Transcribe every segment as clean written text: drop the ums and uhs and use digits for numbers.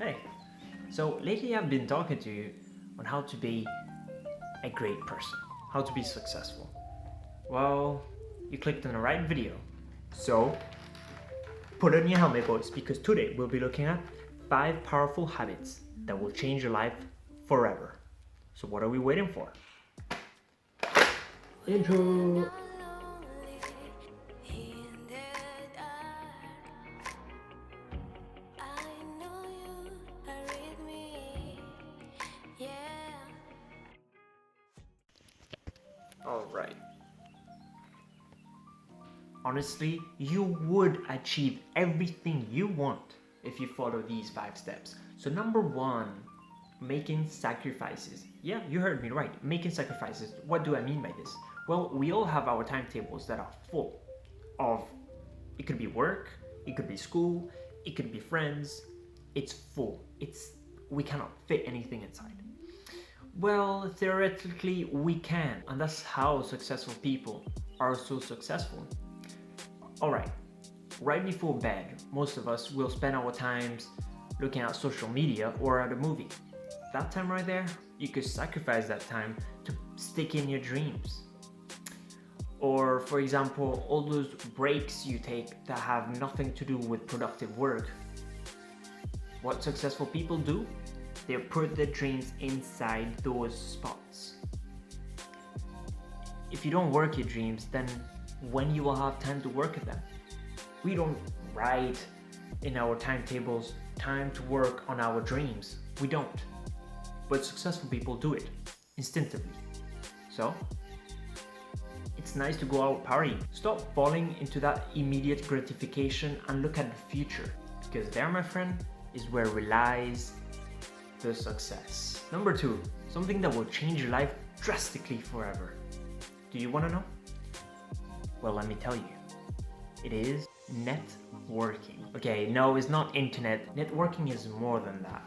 Hey, so lately I've been talking to you on how to be a great person, how to be successful. Well, you clicked on the right video. So, put on your helmet, boys, because today we'll be looking at 5 powerful habits that will change your life forever. So, what are we waiting for? Intro! Alright. Honestly, you would achieve everything you want if you follow these 5 steps. So number 1, making sacrifices. Yeah, you heard me right, making sacrifices. What do I mean by this? Well, we all have our timetables that are full of, it could be work, it could be school, it could be friends. It's full. We cannot fit anything inside. Well, theoretically we can, and that's how successful people are so successful. Alright, right before bed, most of us will spend our times looking at social media or at a movie. That time right there, you could sacrifice that time to stick in your dreams. Or for example, all those breaks you take that have nothing to do with productive work. What successful people do? They put their dreams inside those spots. If you don't work your dreams, then when you will have time to work at them? We don't write in our timetables time to work on our dreams. We don't. But successful people do it instinctively. So, it's nice to go out partying. Stop falling into that immediate gratification and look at the future. Because there, my friend, is where relies the success. Number 2, something that will change your life drastically forever. Do you want to know? Well, let me tell you. It is networking. Okay, no, it's not internet. Networking is more than that.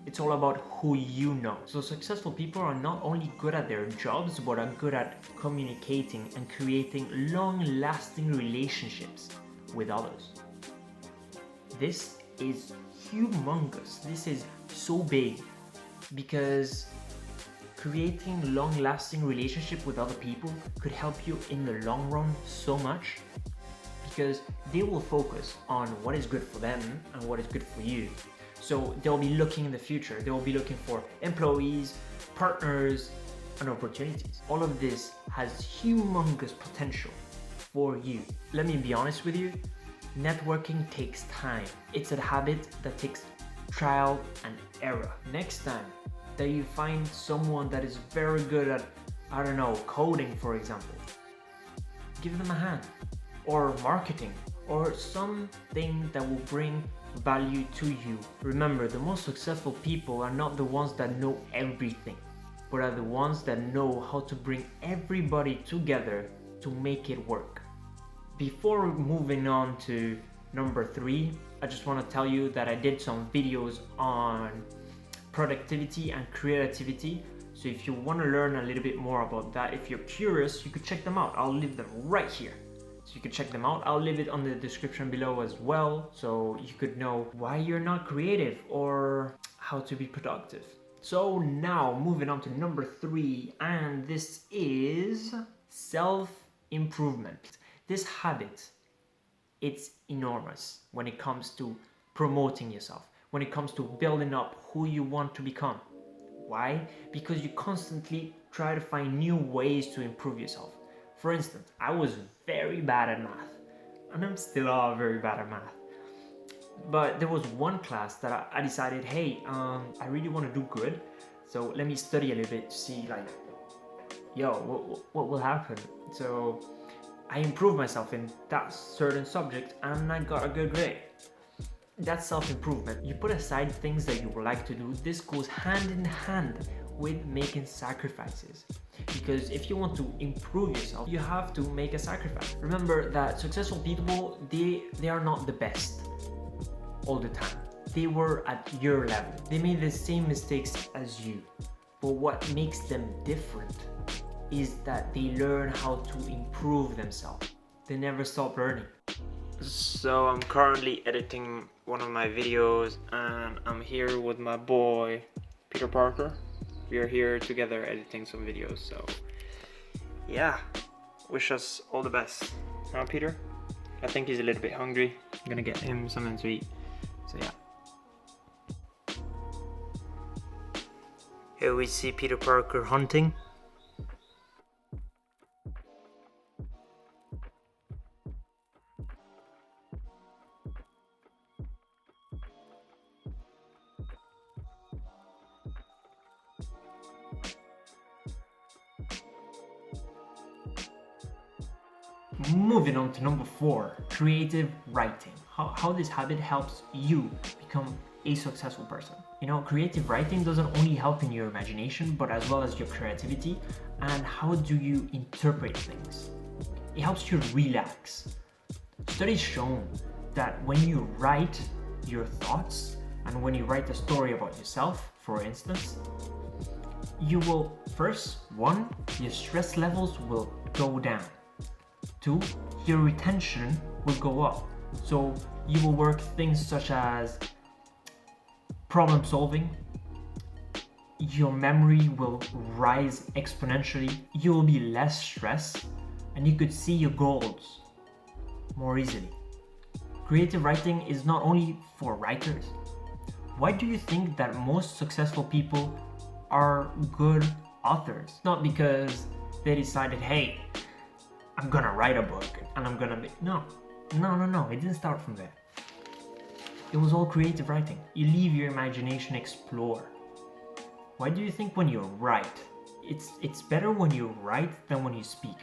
It's all about who you know. So successful people are not only good at their jobs, but are good at communicating and creating long-lasting relationships with others. This is humongous. This is so big because creating long-lasting relationship with other people could help you in the long run so much, because they will focus on what is good for them and what is good for you. So they'll be looking in the future. They will be looking for employees, partners, and opportunities. All of this has humongous potential for you. Let me be honest with you. Networking takes time. It's a habit that takes trial and error. Next time that you find someone that is very good at, I don't know, coding for example, give them a hand. Or marketing, or something that will bring value to you. Remember, the most successful people are not the ones that know everything, but are the ones that know how to bring everybody together to make it work. Before moving on to number 3, I just want to tell you that I did some videos on productivity and creativity. So if you want to learn a little bit more about that, if you're curious, you could check them out. I'll leave them right here. So you can check them out. I'll leave it on the description below as well, so you could know why you're not creative or how to be productive. So now moving on to number 3, and this is self-improvement. This habit, it's enormous when it comes to promoting yourself, when it comes to building up who you want to become. Why? Because you constantly try to find new ways to improve yourself. For instance, I was very bad at math, and I'm still very bad at math. But there was one class that I decided, hey, I really want to do good, so let me study a little bit to see, like, what will happen. So I improved myself in that certain subject, and I got a good grade. That's self-improvement. You put aside things that you would like to do. This goes hand in hand with making sacrifices. Because if you want to improve yourself, you have to make a sacrifice. Remember that successful people, they are not the best all the time. They were at your level. They made the same mistakes as you. But what makes them different is that they learn how to improve themselves. They never stop learning. So I'm currently editing one of my videos and I'm here with my boy Peter Parker. We are here together editing some videos, so yeah, wish us all the best. Huh, Peter? I think he's a little bit hungry. I'm gonna get him something to eat. So yeah. Here we see Peter Parker hunting. Moving on to number 4, creative writing. How this habit helps you become a successful person. You know, creative writing doesn't only help in your imagination, but as well as your creativity and how do you interpret things. It helps you relax. Studies shown that when you write your thoughts and when you write a story about yourself, for instance, you will first, 1, your stress levels will go down. 2, your retention will go up. So you will work things such as problem solving. Your memory will rise exponentially. You will be less stressed and you could see your goals more easily. Creative writing is not only for writers. Why do you think that most successful people are good authors? Not because they decided, hey, I'm gonna write a book and I'm gonna make... No, it didn't start from there. It was all creative writing. You leave your imagination explore. Why do you think when you write, it's better when you write than when you speak?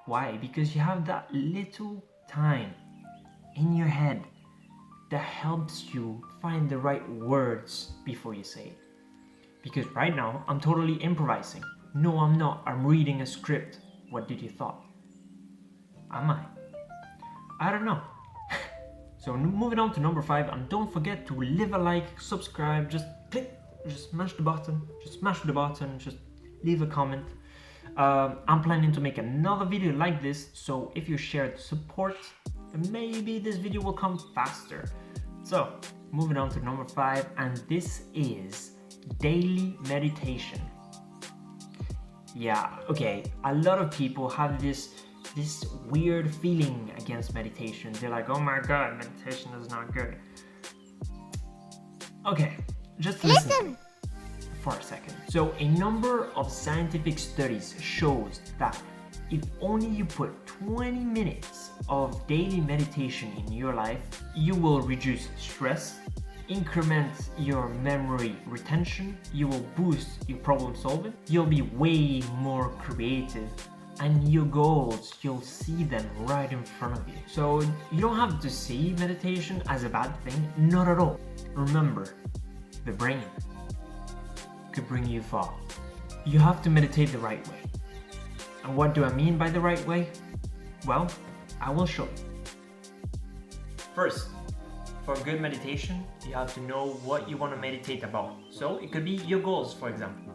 Why? Because you have that little time in your head that helps you find the right words before you say it. Because right now, I'm totally improvising. No, I'm not. I'm reading a script. What did you thought? Am I? I don't know. So moving on to number 5, and don't forget to leave a like, subscribe, just smash the button, just leave a comment. I'm planning to make another video like this, so if you share the support, maybe this video will come faster. So moving on to number 5, and this is daily meditation. Yeah, okay, a lot of people have this weird feeling against meditation. They're like, oh my god, meditation is not good. Okay, just listen for a second. So a number of scientific studies shows that if only you put 20 minutes of daily meditation in your life, you will reduce stress, increment your memory retention, you will boost your problem solving, you'll be way more creative, and your goals, you'll see them right in front of you. So you don't have to see meditation as a bad thing, not at all. Remember, the brain could bring you far. You have to meditate the right way. And what do I mean by the right way? Well, I will show you. First, for good meditation, you have to know what you want to meditate about. So it could be your goals, for example.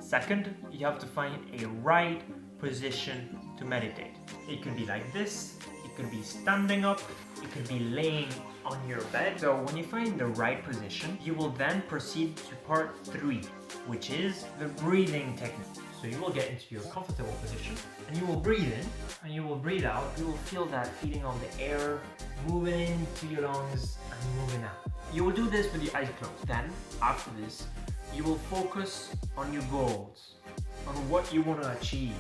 Second, you have to find a right position to meditate. It could be like this, it could be standing up, it could be laying on your bed. So when you find the right position, you will then proceed to part 3, which is the breathing technique. So you will get into your comfortable position and you will breathe in and you will breathe out. You will feel that feeling of the air moving into your lungs and moving out. You will do this with your eyes closed. Then, after this, you will focus on your goals, on what you want to achieve,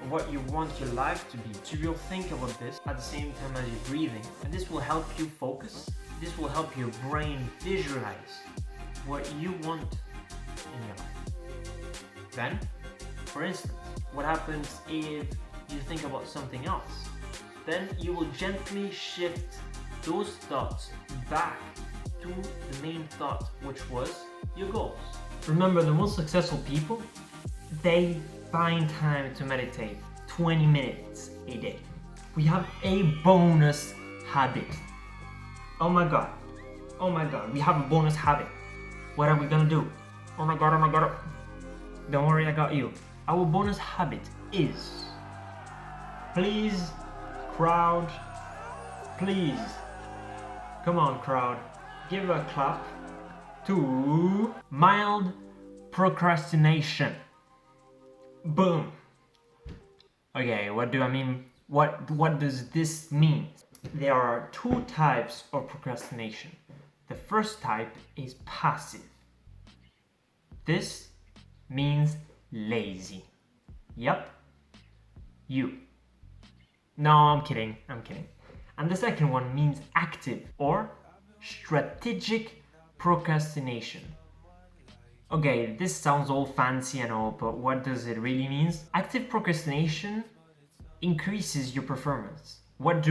on what you want your life to be. So you'll think about this at the same time as you're breathing, and this will help you focus. This will help your brain visualize what you want in your life. Then, for instance, what happens if you think about something else? Then you will gently shift those thoughts back to the main thought, which was your goals. Remember, the most successful people, they find time to meditate 20 minutes a day. We have a bonus habit. Oh my god, we have a bonus habit. What are we gonna do? Oh my god. Don't worry, I got you. Our bonus habit is, please, crowd, Please, come on crowd, give a clap to mild procrastination. Boom. Okay, what do I mean? What does this mean? There are two types of procrastination. The first type is passive. This means lazy. Yep. You. No, I'm kidding. And the second one means active or strategic procrastination. Okay, this sounds all fancy and all, but what does it really mean? Active procrastination increases your performance. What?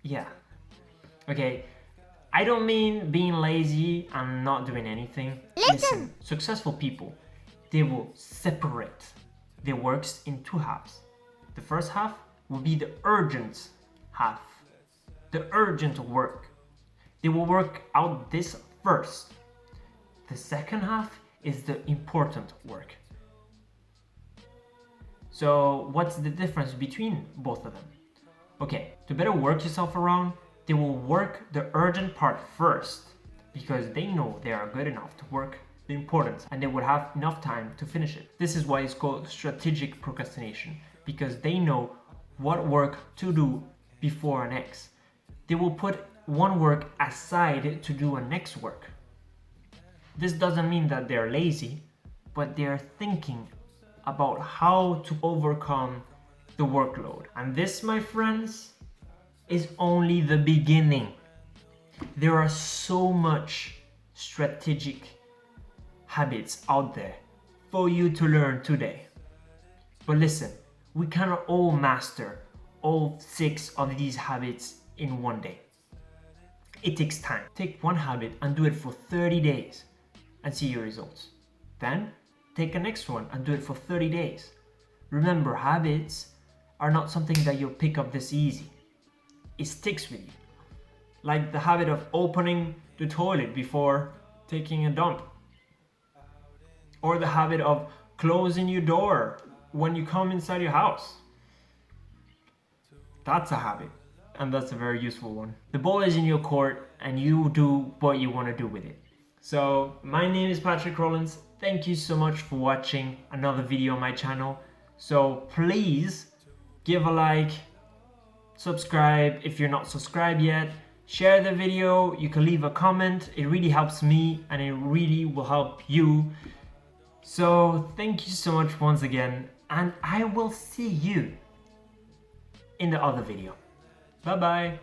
Yeah. Okay, I don't mean being lazy and not doing anything. Listen, successful people, they will separate their works in two halves. The first half will be the urgent half, the urgent work. They will work out this first. The second half is the important work. So what's the difference between both of them? Okay, to better work yourself around, they will work the urgent part first because they know they are good enough to work the important and they would have enough time to finish it. This is why it's called strategic procrastination, because they know what work to do before next. They will put one work aside to do a next work. This doesn't mean that they're lazy, but they're thinking about how to overcome the workload. And this, my friends, is only the beginning. There are so much strategic habits out there for you to learn today. But listen, we cannot all master all 6 of these habits in one day. It takes time. Take one habit and do it for 30 days and see your results. Then take the next one and do it for 30 days. Remember, habits are not something that you'll pick up this easy. It sticks with you. Like the habit of opening the toilet before taking a dump. Or the habit of closing your door when you come inside your house. That's a habit, and that's a very useful one. The ball is in your court and you do what you want to do with it. So my name is Patrick Roelens. Thank you so much for watching another video on my channel. So please give a like, subscribe if you're not subscribed yet, share the video, you can leave a comment. It really helps me and it really will help you. So thank you so much once again, and I will see you in the other video. Bye bye.